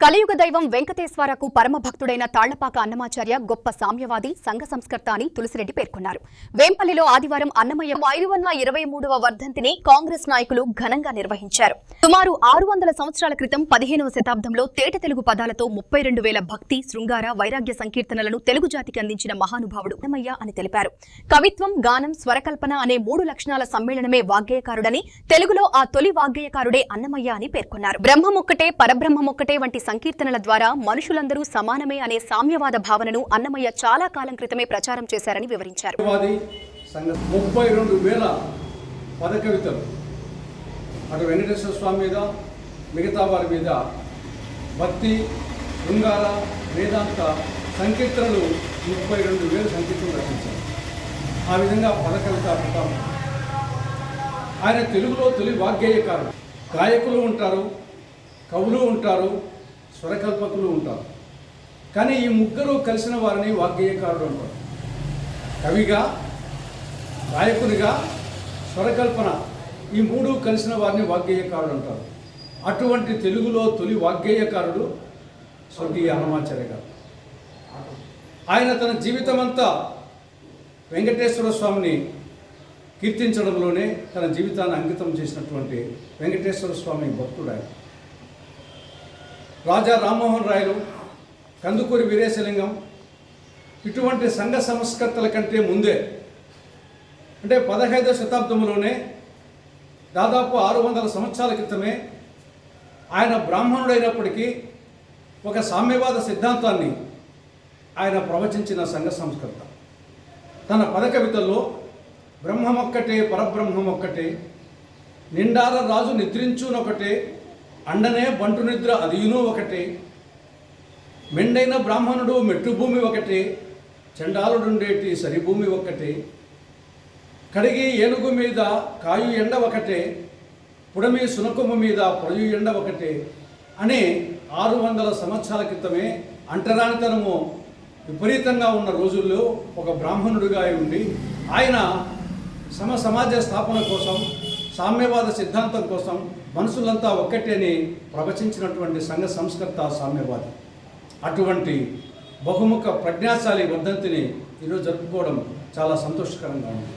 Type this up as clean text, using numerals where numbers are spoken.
కలియుగ దైవం వెంకటేశ్వరకు పరమ భక్తుడైన తాళ్లపాక అన్నమాచార్య గొప్ప సామ్యవాది సంఘ సంస్కర్త అని తులసిరెడ్డి పేర్కొన్నారు. వేంపల్లిలో ఆదివారం అన్నమయ్య 523వ వర్ధంతిని కాంగ్రెస్ నాయకులు ఘనంగా నిర్వహించారు. సుమారు 600 సంవత్సరాల క్రితం 15వ శతాబ్దంలో తేట తెలుగు పదాలతో 32,000 భక్తి, శృంగార, వైరాగ్య సంకీర్తనలను తెలుగు జాతికి అందించిన మహానుభావుడు అన్నమయ్య అని తెలిపారు. కవిత్వం, గానం, స్వరకల్పన అనే 3 లక్షణాల సమ్మేళనమే వాగ్గేయకారుడని, తెలుగులో ఆ తొలి వాగ్గేయకారుడే అన్నమయ్య అని పేర్కొన్నారు. బ్రహ్మమొక్కటే పరబ్రహ్మమొక్కటే వంటి సంకీర్తనల ద్వారా మనుషులందరూ సమానమే అనే సామ్యవాద భావనను అన్నమయ్య చాలా కాలం క్రితమే ప్రచారం చేశారని వివరించారు. 32,000 పదకవితలు అటు వెంకటేశ్వర స్వామి మీద, మిగతా వారి మీద భక్తి, శృంగార, వేదాంత సంకీర్తనలు 32,000 సంకీర్తనలు రచించారు. ఆ విధంగా పదకవిత ప్రతాపం. ఆయన తెలుగులో తొలి వాగ్గేయకారుడు. గాయకులు ఉంటారు, కవులు ఉంటారు, స్వరకల్పకులు ఉంటారు. కానీ ఈ ముగ్గురు కలిసిన వారిని వాగ్గేయకారుడు అంటారు. కవిగా, గాయకునిగా, స్వరకల్పన ఈ 3 కలిసిన వారిని వాగ్గేయకారుడు అంటారు. అటువంటి తెలుగులో తొలి వాగ్గేయకారుడు స్వర్గీయ అన్నమాచార్య గారు. ఆయన తన జీవితమంతా వెంకటేశ్వర స్వామిని కీర్తించడంలోనే తన జీవితాన్ని అంకితం చేసినటువంటి వెంకటేశ్వర స్వామి భక్తుడు ఆయన. రాజా రామ్మోహన్ రాయలు, కందుకూరి వీరేశలింగం ఇటువంటి సంఘ సంస్కర్తల కంటే ముందే, అంటే 15వ శతాబ్దంలోనే దాదాపు 600 సంవత్సరాల క్రితమే ఆయన బ్రాహ్మణుడైనప్పటికీ ఒక సామ్యవాద సిద్ధాంతాన్ని ఆయన ప్రవచించిన సంఘ సంస్కర్త. తన పదకవితల్లో బ్రహ్మమొక్కటే పరబ్రహ్మమొక్కటే, నిండార రాజు నిద్రించునొకటే, అండనే బంటు నిద్ర అదియును ఒకటే, మెండైన బ్రాహ్మణుడు మెట్టుభూమి ఒకటే, చండాలుడుండేటి సరిభూమి ఒక్కటే, కడిగి ఏనుగు మీద కాయు ఎండ ఒకటే, పుడమి సునకుమ మీద పొడయు ఎండ ఒకటే అని 600 సంవత్సరాల క్రితమే అంటరానితనము విపరీతంగా ఉన్న రోజుల్లో ఒక బ్రాహ్మణుడిగా ఉండి ఆయన సమాజ స్థాపన కోసం, సామ్యవాద సిద్ధాంతం కోసం మనుషులంతా ఒక్కటే అని ప్రవచించినటువంటి సంఘ సంస్కర్త సామ్యవాది. అటువంటి బహుముఖ ప్రజ్ఞాశాలి వర్ధంతిని ఈరోజు జరుపుకోవడం చాలా సంతోషకరంగా ఉంది.